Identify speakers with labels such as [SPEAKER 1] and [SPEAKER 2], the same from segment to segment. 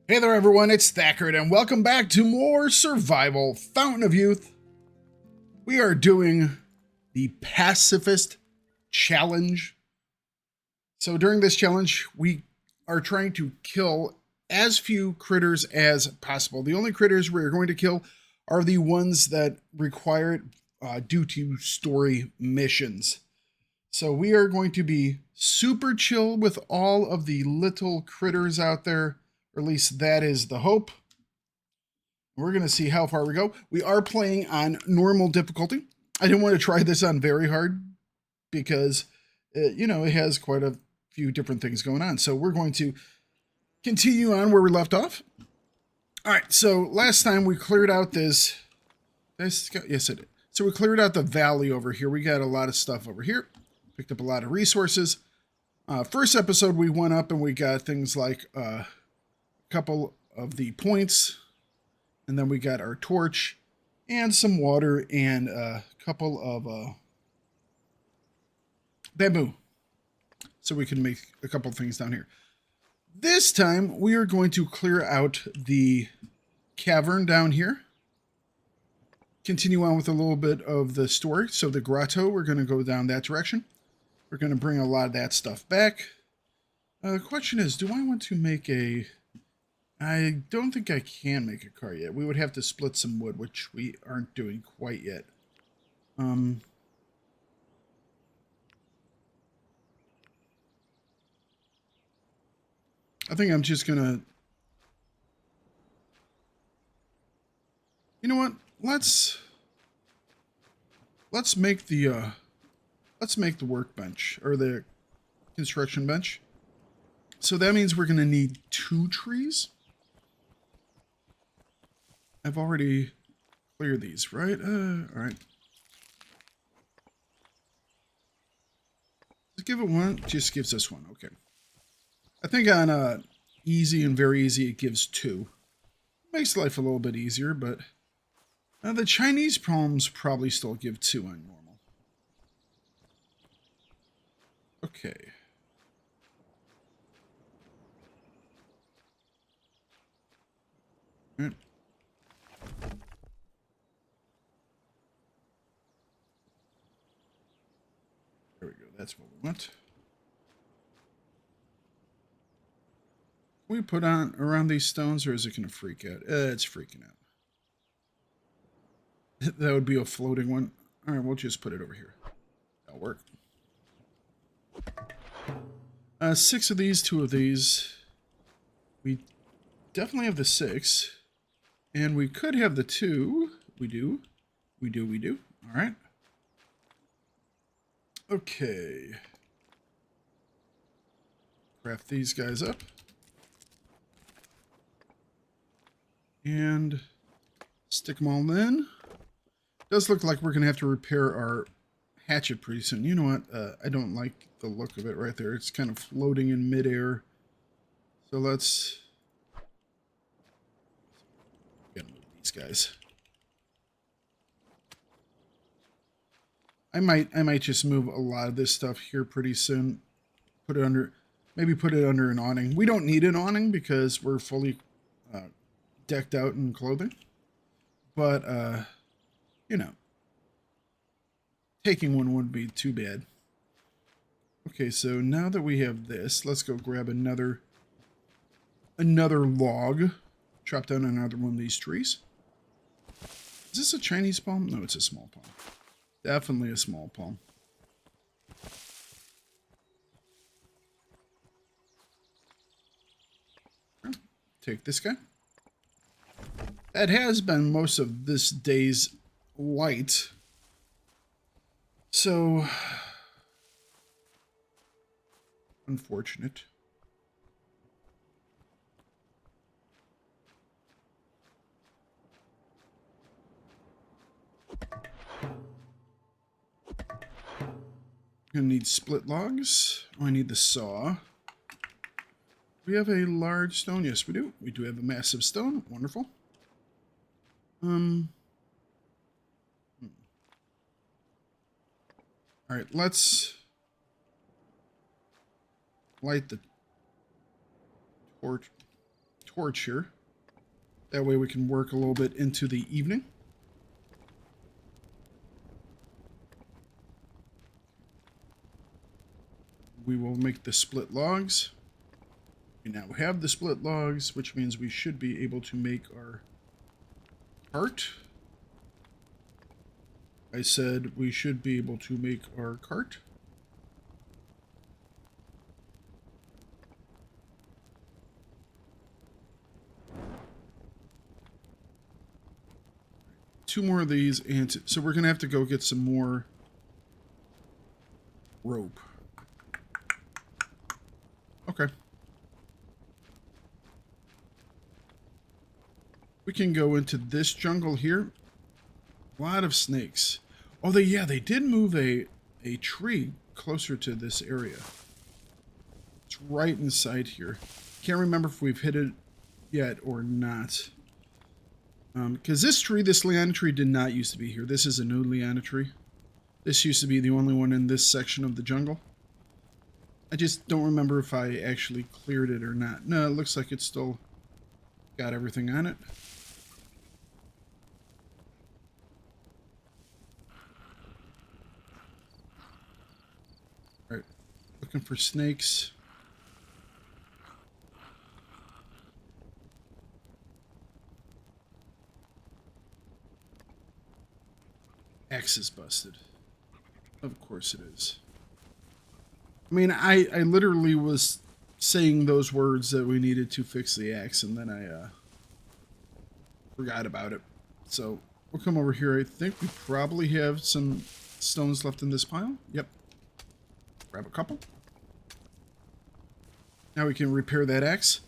[SPEAKER 1] Hey there everyone, it's Thakard and welcome back to more Survival Fountain of Youth. We are doing the Pacifist Challenge. So during this challenge, we are trying to kill as few critters as possible. The only critters we're going to kill are the ones that require it due to story missions. So we are going to be super chill with all of the little critters out there. Or at least that is the hope. We're going to see how far we go. We are playing on normal difficulty. I didn't want to try this on very hard because, it has quite a few different things going on. So we're going to continue on where we left off. All right, so last time we cleared out this. Yes, it did. So we cleared out the valley over here. We got a lot of stuff over here. Picked up a lot of resources. First episode, we went up and we got things like... couple of the points, and then we got our torch and some water and a couple of bamboo, so we can make a couple of things down here. This time we are going to clear out the cavern down here, continue on with a little bit of the story. So the grotto, we're going to go down that direction. We're going to bring a lot of that stuff back. The question is, do I want to make a... I don't think I can make a car yet. We would have to split some wood, which we aren't doing quite yet. I think I'm just gonna... You know what? Let's make the workbench, or the construction bench. So that means we're gonna need 2 trees. I've already cleared these, right? All right. Just give it one. Just gives us 1. Okay. I think on easy and very easy, it gives 2. Makes life a little bit easier, but the Chinese problems probably still give 2 on normal. Okay. All right. There we go. That's what we want. Can we put on around these stones, or is it going to freak out? It's freaking out. That would be a floating one. All right, we'll just put it over here. That'll work. 6 of these, 2 of these. We definitely have the 6. And we could have the 2. We do. All right. Okay. Craft these guys up. And stick them all in. Does look like we're going to have to repair our hatchet pretty soon. You know what? I don't like the look of it right there. It's kind of floating in midair. So let's get move these guys. I might just move a lot of this stuff here pretty soon. Maybe put it under an awning. We don't need an awning because we're fully decked out in clothing. But, taking one wouldn't be too bad. Okay, so now that we have this, let's go grab another log. Chop down another one of these trees. Is this a Chinese palm? No, it's a small palm. Definitely a small palm. Take this guy. That has been most of this day's light. So, unfortunate. Gonna need split logs. Oh, I need the saw. We have a large stone. Yes, we do. We do have a massive stone. Wonderful. All right, let's light the torch here. That way we can work a little bit into the evening. We will make the split logs. We now have the split logs, which means we should be able to make our cart. I said we should be able to make our cart. Two more of these, and so we're gonna have to go get some more rope. Okay. We can go into this jungle here. A lot of snakes. Oh, they did move a tree closer to this area. It's right inside here. Can't remember if we've hit it yet or not. Because this liana tree did not used to be here. This is a new liana tree. This used to be the only one in this section of the jungle. I just don't remember if I actually cleared it or not. No, it looks like it's still got everything on it. Alright, looking for snakes. Axe is busted. Of course it is. I mean, I literally was saying those words that we needed to fix the axe, and then I forgot about it. So we'll come over here. I think we probably have some stones left in this pile. Yep. Grab a couple. Now we can repair that axe.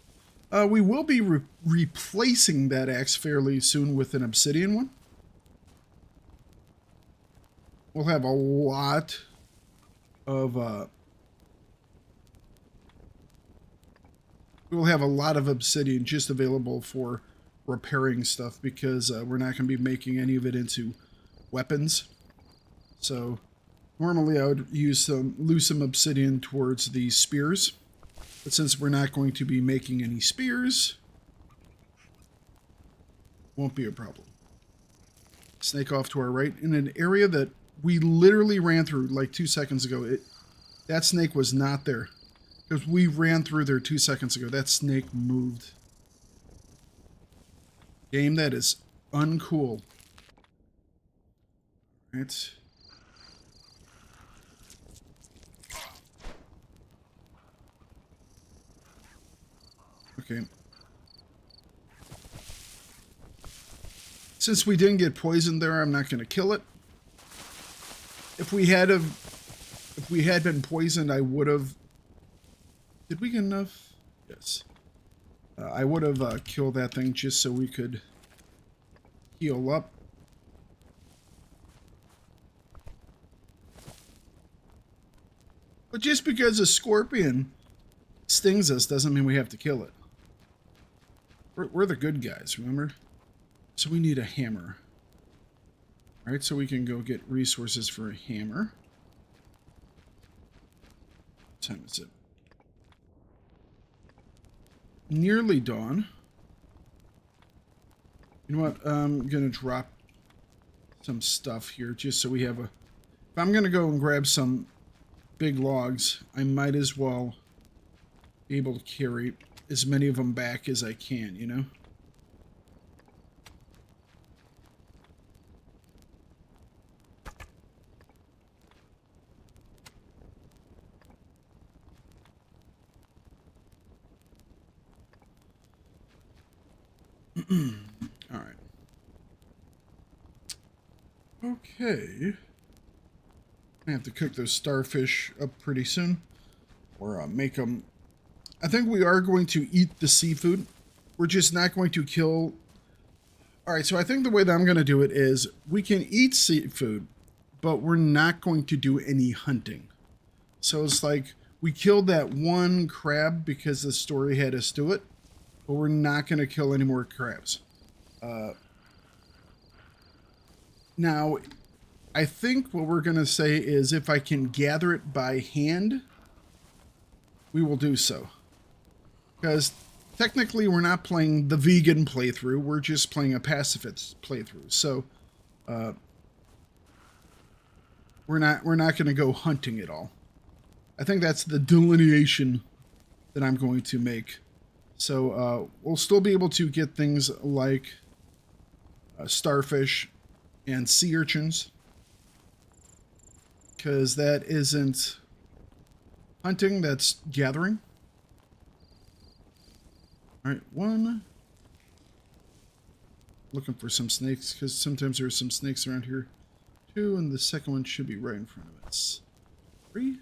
[SPEAKER 1] We will be replacing that axe fairly soon with an obsidian one. We'll have a lot of we'll have a lot of obsidian just available for repairing stuff, because we're not going to be making any of it into weapons. So normally I would lose some obsidian towards the spears, but since we're not going to be making any spears, won't be a problem. Snake off to our right in an area that we literally ran through like 2 seconds ago. That snake was not there. Because we ran through there 2 seconds ago. That snake moved. Game, that is uncool. Right. Okay. Since we didn't get poisoned there, I'm not going to kill it. If we had been poisoned, I would have. Did we get enough? Yes. I would have killed that thing just so we could heal up. But just because a scorpion stings us doesn't mean we have to kill it. We're the good guys, remember? So we need a hammer. Alright, so we can go get resources for a hammer. What time is it? Nearly dawn. You know what? I'm going to drop some stuff here just so we have a... If I'm going to go and grab some big logs, I might as well be able to carry as many of them back as I can, you know? All right. Okay. I have to cook those starfish up pretty soon, or make them. I think we are going to eat the seafood. We're just not going to kill. All right. So I think the way that I'm going to do it is we can eat seafood, but we're not going to do any hunting. So it's like we killed that one crab because the story had us do it, but we're not going to kill any more crabs. Now, I think what we're going to say is if I can gather it by hand, we will do so. Because technically we're not playing the vegan playthrough. We're just playing a pacifist playthrough. So we're not going to go hunting at all. I think that's the delineation that I'm going to make. So we'll still be able to get things like starfish and sea urchins, because that isn't hunting, that's gathering. All right, one. Looking for some snakes, because sometimes there are some snakes around here. Two, and the second one should be right in front of us. Three.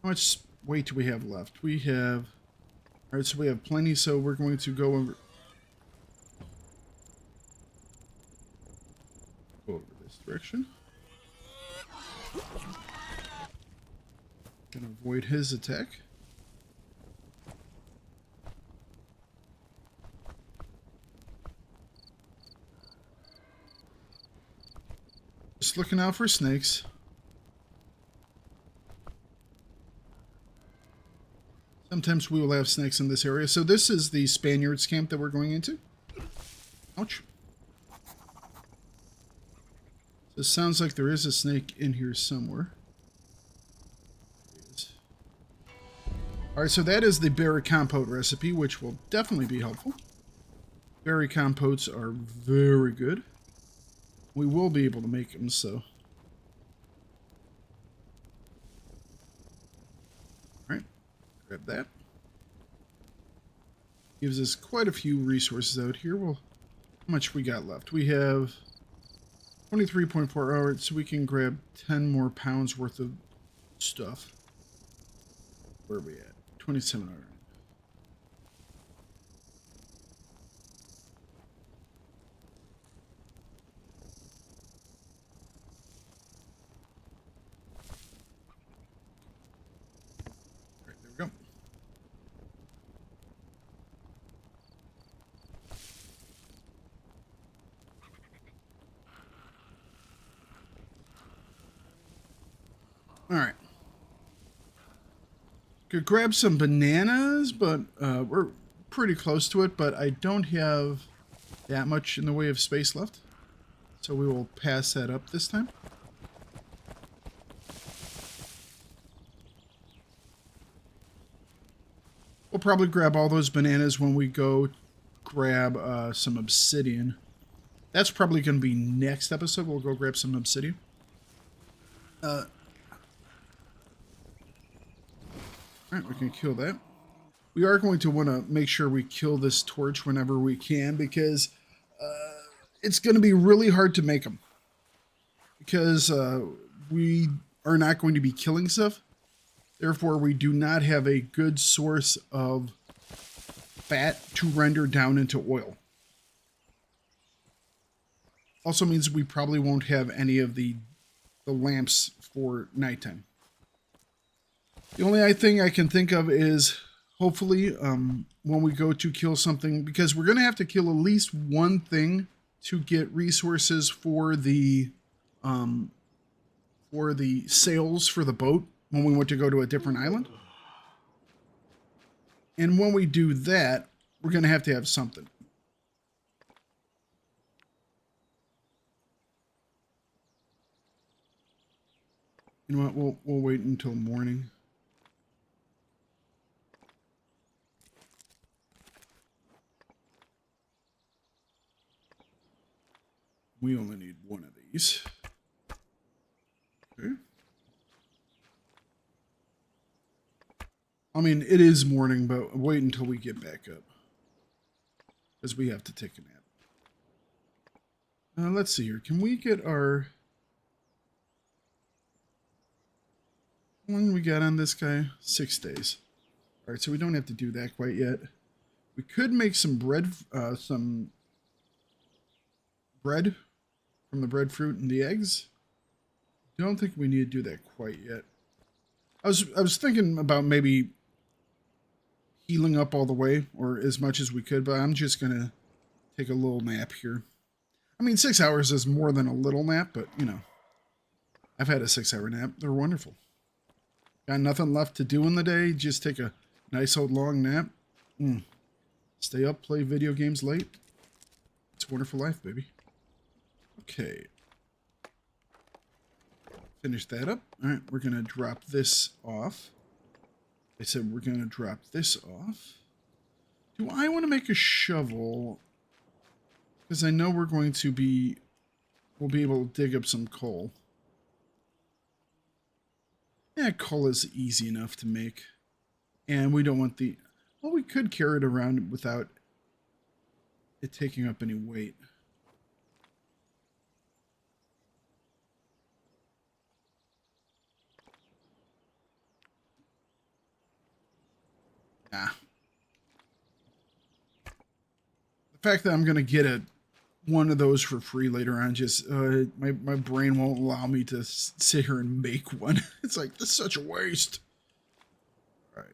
[SPEAKER 1] How much weight do we have left? We have... Alright, so we have plenty, so we're going to go over this direction. Gonna avoid his attack. Just looking out for snakes. Sometimes we will have snakes in this area. So this is the Spaniards camp that we're going into. Ouch. So it sounds like there is a snake in here somewhere. Alright, so that is the berry compote recipe, which will definitely be helpful. Berry compotes are very good. We will be able to make them, so... Alright, grab that. Gives us quite a few resources out here. Well, how much we got left? We have 23.4 hours, so we can grab 10 more pounds worth of stuff. Where are we at? 27 hours. All right, there we go. All right. Could grab some bananas, but we're pretty close to it, but I don't have that much in the way of space left. So we will pass that up this time. We'll probably grab all those bananas when we go grab some obsidian. That's probably going to be next episode. We'll go grab some obsidian. Alright, we can kill that. We are going to want to make sure we kill this torch whenever we can, because it's going to be really hard to make them. Because we are not going to be killing stuff. Therefore, we do not have a good source of fat to render down into oil. Also means we probably won't have any of the lamps for nighttime. The only thing I can think of is hopefully when we go to kill something, because we're going to have to kill at least one thing to get resources for the sails for the boat when we want to go to a different island. And when we do that, we're going to have something. You know what? We'll wait until morning. We only need one of these. Okay. I mean, it is morning, but wait until we get back up, because we have to take a nap. Let's see here. Can we get our... How long we got on this guy? 6 days. All right, so we don't have to do that quite yet. We could make some bread from the breadfruit and the eggs. Don't think we need to do that quite yet. I was thinking about maybe healing up all the way, or as much as we could, but I'm just gonna take a little nap here. I mean, 6 hours is more than a little nap, but you know, I've had a 6-hour nap. They're wonderful. Got nothing left to do in the day, just take a nice old long nap. Stay up, play video games late. It's a wonderful life, baby. Okay. Finish that up. All right, we're going to drop this off. I said we're going to drop this off. Do I want to make a shovel? Because I know we'll be able to dig up some coal. Yeah, coal is easy enough to make. And we don't want the... Well, we could carry it around without it taking up any weight. Nah. The fact that I'm going to get one of those for free later on, just my brain won't allow me to sit here and make one. It's like, this is such a waste. All right.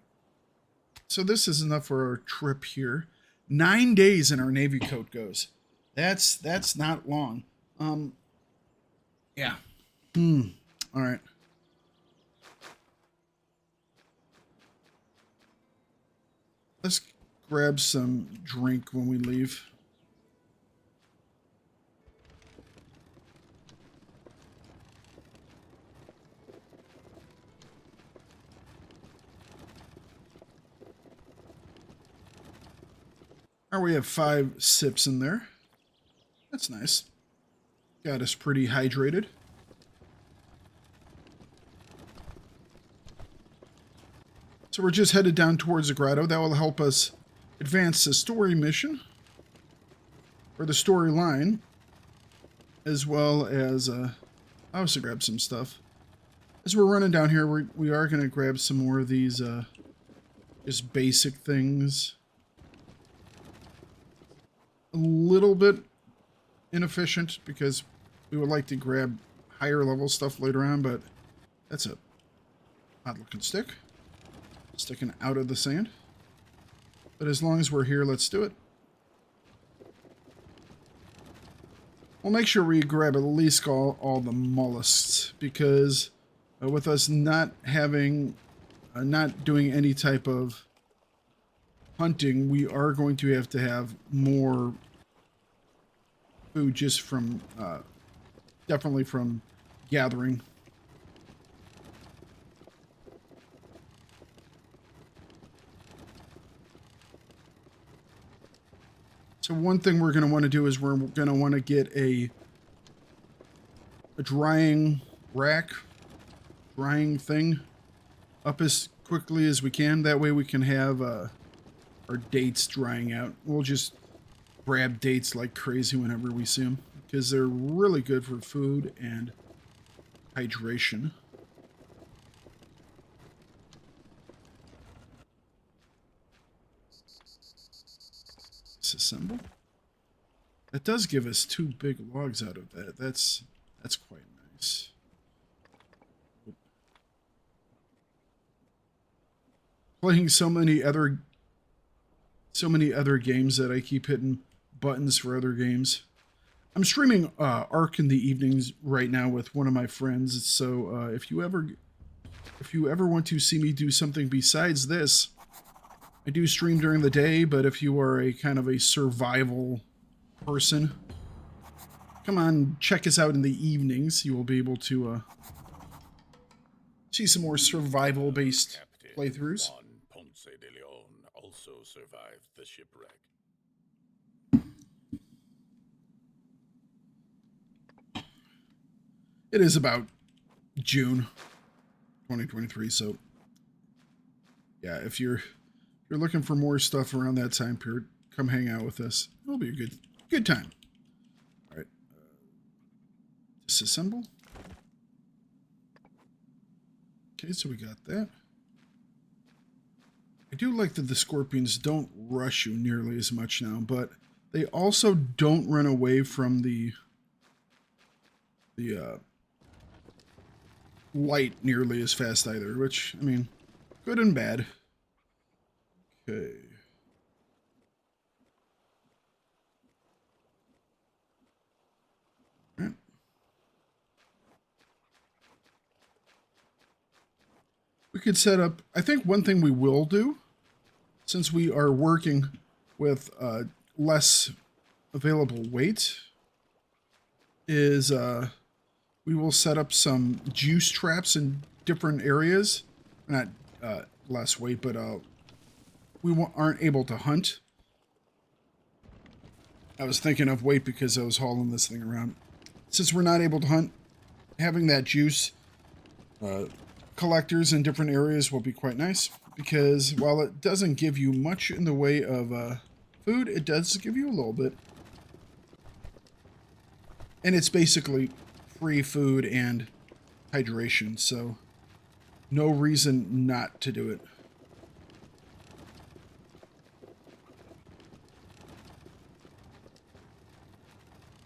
[SPEAKER 1] So this is enough for our trip here. 9 days and our Navy coat goes. That's not long. Yeah. All right. Let's grab some drink when we leave. All right, we have 5 sips in there. That's nice. Got us pretty hydrated. So we're just headed down towards the grotto. That will help us advance the story mission, or the storyline, as well as I also grab some stuff. As we're running down here, we are going to grab some more of these just basic things. A little bit inefficient because we would like to grab higher level stuff later on, but that's a odd looking stick sticking out of the sand. But as long as we're here, let's do it. We'll make sure we grab at least all the mollusks, because with us not having, not doing any type of hunting, we are going to have more food just from, definitely from gathering. So one thing we're going to want to do is we're going to want to get a drying rack, drying thing up as quickly as we can. That way we can have our dates drying out. We'll just grab dates like crazy whenever we see them, because they're really good for food and hydration. Disassemble. That does give us 2 big logs out of that. That's quite nice. Playing so many other games that I keep hitting buttons for other games. I'm streaming Ark in the evenings right now with one of my friends. So if you ever want to see me do something besides this, I do stream during the day, but if you are a kind of a survival person, come on, check us out in the evenings. You will be able to see some more survival-based playthroughs.
[SPEAKER 2] Ponce de Leon also survived the shipwreck.
[SPEAKER 1] It is about June 2023, so yeah, if you're looking for more stuff around that time period, come hang out with us. It'll be a good time. All right, disassemble. Okay, so we got that. I do like that the scorpions don't rush you nearly as much now, but they also don't run away from the light nearly as fast either, which, I mean, good and bad. Okay. All right. We could set up, I think one thing we will do since we are working with less available weight, is we will set up some juice traps in different areas. Not less weight, but we aren't able to hunt. I was thinking of weight because I was hauling this thing around. Since we're not able to hunt, having that juice collectors in different areas will be quite nice, because while it doesn't give you much in the way of food, it does give you a little bit. And it's basically free food and hydration, so no reason not to do it.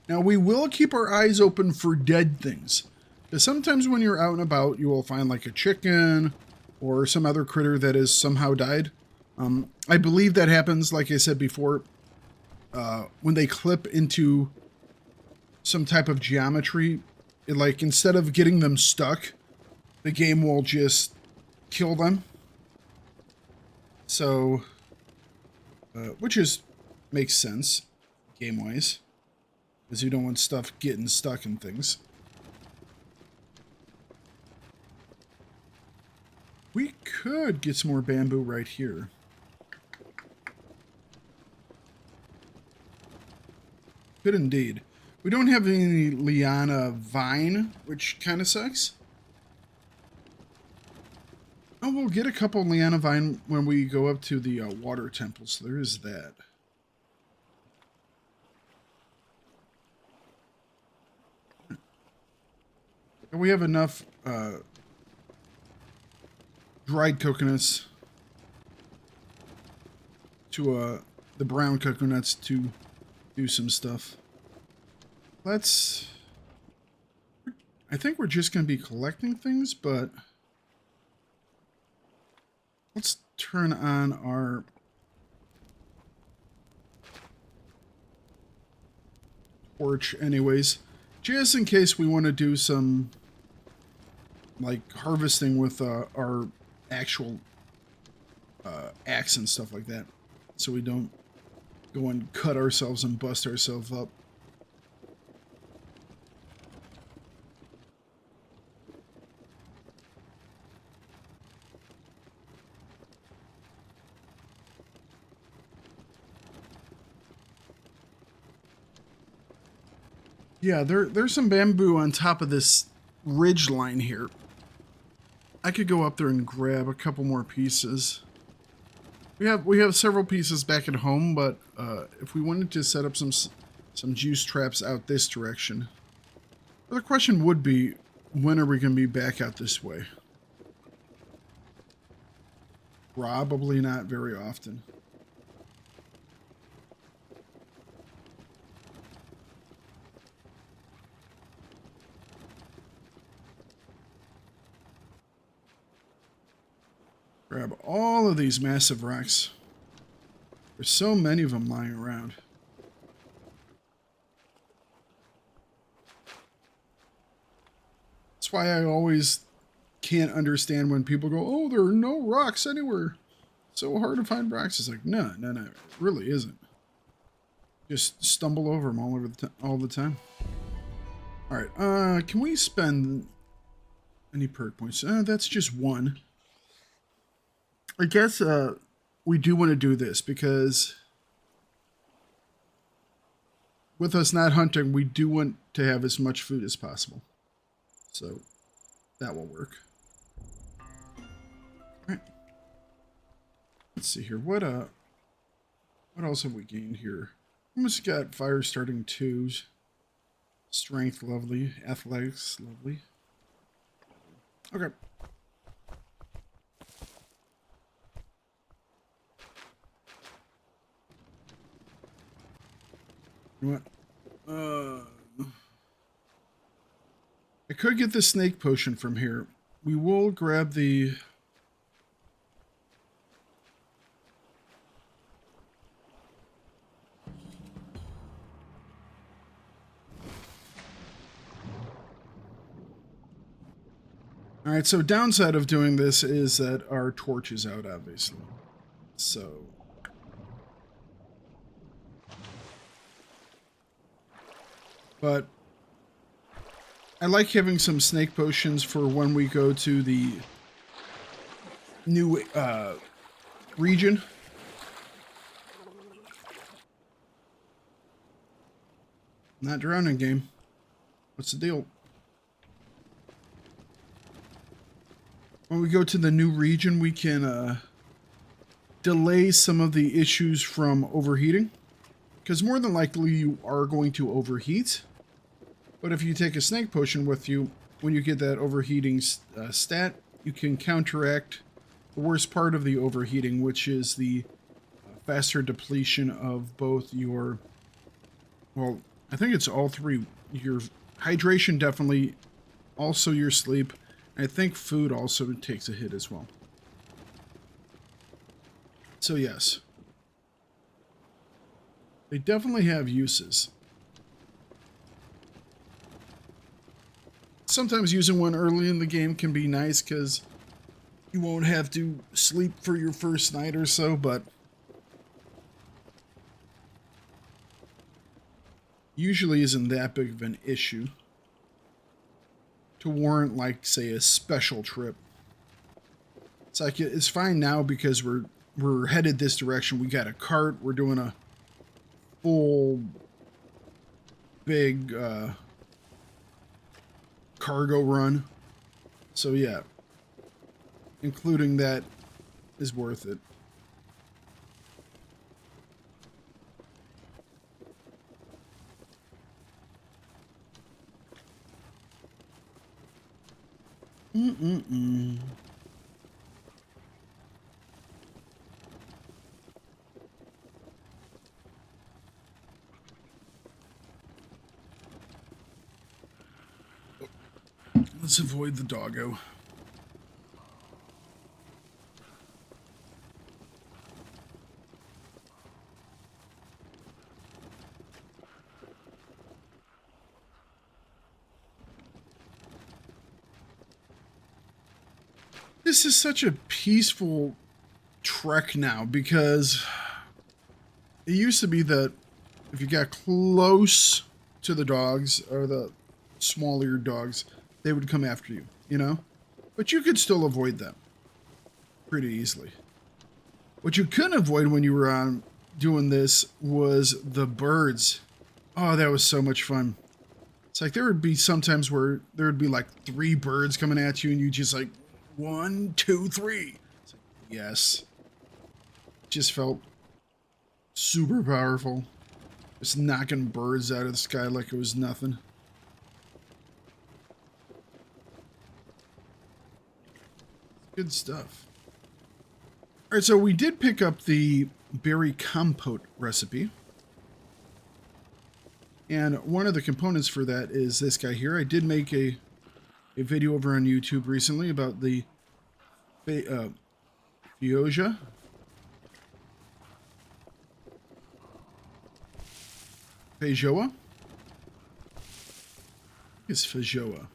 [SPEAKER 1] Now, we will keep our eyes open for dead things, because sometimes when you're out and about, you will find like a chicken or some other critter that has somehow died. I believe that happens, like I said before, when they clip into some type of geometry. Like, instead of getting them stuck, the game will just kill them. So, which makes sense, game-wise, because you don't want stuff getting stuck in things. We could get some more bamboo right here. Could indeed. We don't have any liana vine, which kind of sucks. Oh, we'll get a couple liana vine when we go up to the water temple, so there is that. And we have enough dried coconuts to the brown coconuts to do some stuff. I think we're just going to be collecting things, but let's turn on our torch anyways, just in case we want to do some like harvesting with our actual axe and stuff like that, so we don't go and cut ourselves and bust ourselves up. Yeah, there's some bamboo on top of this ridge line here. I could go up there and grab a couple more pieces. We have several pieces back at home, but if we wanted to set up some juice traps out this direction, the question would be, when are we going to be back out this way? Probably not very often. Grab all of these massive rocks. There's so many of them lying around. That's why I always can't understand when people go, "Oh, there are no rocks anywhere. So hard to find rocks." It's like, no, it really isn't. Just stumble over them all the time. All right, can we spend any perk points? That's just one. I guess we do want to do this because with us not hunting, we do want to have as much food as possible. So that will work. All right. Let's see here. What else have we gained here? Almost got fire starting 2s. Strength, lovely. Athletics, lovely. Okay. You know what? I could get the snake potion from here. We will grab the... Alright, so downside of doing this is that our torch is out, obviously. So but I like having some snake potions for when we go to the new region. Not drowning game. What's the deal? When we go to the new region, we can delay some of the issues from overheating. Because more than likely you are going to overheat. But if you take a snake potion with you, when you get that overheating stat, you can counteract the worst part of the overheating, which is the faster depletion of both your, well, I think it's all three. Your hydration definitely, also your sleep, and I think food also takes a hit as well. So yes, they definitely have uses. Sometimes using one early in the game can be nice because you won't have to sleep for your first night or so, but usually isn't that big of an issue to warrant, like, say, a special trip. It's like, it's fine now because we're headed this direction. We got a cart. We're doing a full big cargo run. So yeah, including that is worth it. Let's avoid the doggo. This is such a peaceful trek now because it used to be that if you got close to the dogs or the smaller dogs, they would come after you, you know? But you could still avoid them pretty easily. What you couldn't avoid when you were on doing this was the birds. Oh, that was so much fun. It's like there would be sometimes where there would be like 3 birds coming at you and you just like 1, 2, 3. It's like, yes. Just felt super powerful. Just knocking birds out of the sky like it was nothing. Good stuff. Alright, so we did pick up the berry compote recipe. And one of the components for that is this guy here. I did make a video over on YouTube recently about the Feijoa. Feijoa? It's Feijoa.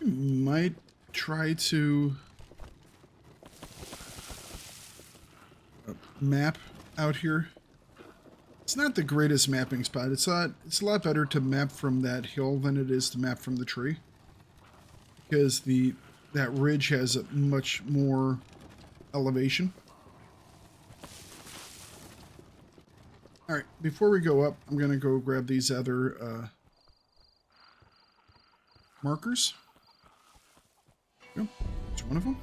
[SPEAKER 1] Might try to map out here. It's not the greatest mapping spot. It's a lot better to map from that hill than it is to map from the tree, because that ridge has a much more elevation. All right, before we go up, I'm gonna go grab these other markers. Yep, there's one of them.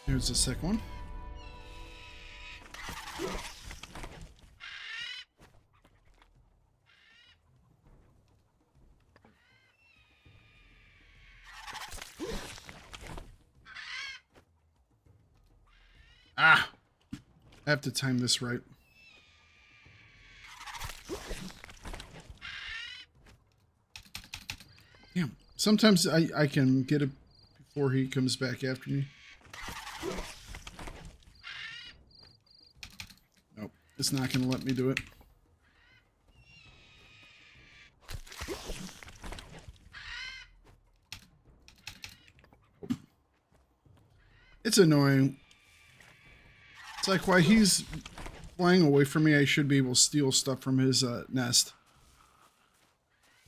[SPEAKER 1] Here's the second one. Ah! I have to time this right. Damn. Sometimes I can get it before he comes back after me. It's not going to let me do it. It's annoying. It's like, while he's flying away from me, I should be able to steal stuff from his nest.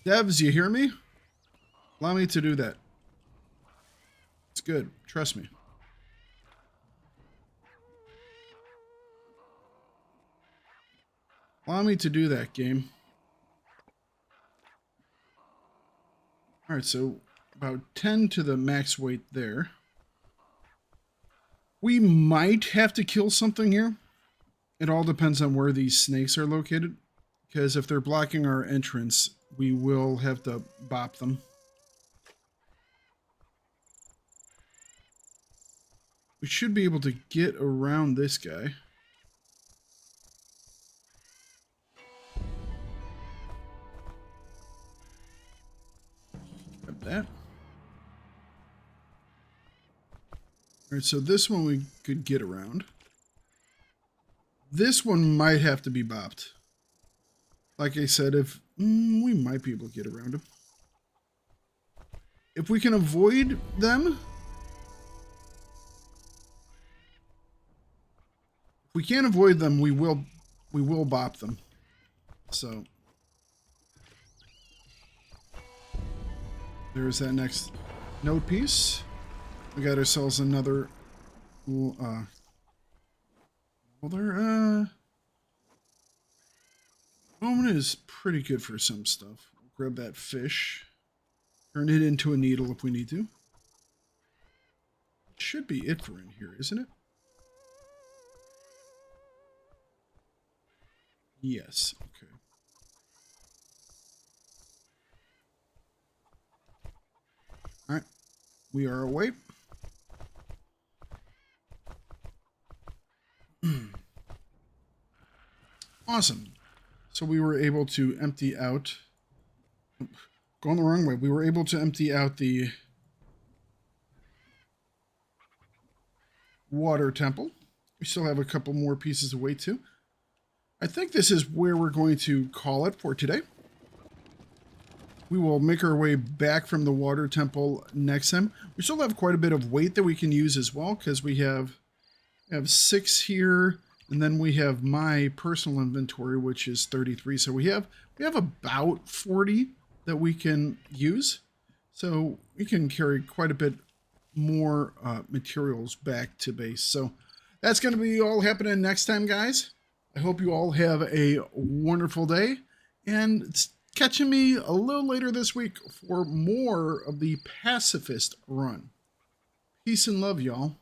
[SPEAKER 1] Devs, you hear me? Allow me to do that. It's good. Trust me. Allow me to do that, game. Alright, so about 10 to the max weight there. We might have to kill something here. It all depends on where these snakes are located. Because if they're blocking our entrance, we will have to bop them. We should be able to get around this guy. Grab that. Alright, so this one we could get around. This one might have to be bopped. Like I said, if we might be able to get around him. If we can avoid them. If we can't avoid them, we will bop them. So there's that next node piece. We got ourselves another moment is pretty good for some stuff. We'll grab that fish. Turn it into a needle if we need to. Should be it for in here, isn't it? Yes, okay. Alright. We are away. Awesome. So we were able to empty out... Going the wrong way. We were able to empty out the water temple. We still have a couple more pieces of weight too. I think this is where we're going to call it for today. We will make our way back from the water temple next time. We still have quite a bit of weight that we can use as well, because we have 6 here, and then we have my personal inventory, which is 33. So we have about 40 that we can use. So we can carry quite a bit more materials back to base. So that's going to be all happening next time, guys. I hope you all have a wonderful day, and catching me a little later this week for more of the Pacifist run. Peace and love, y'all.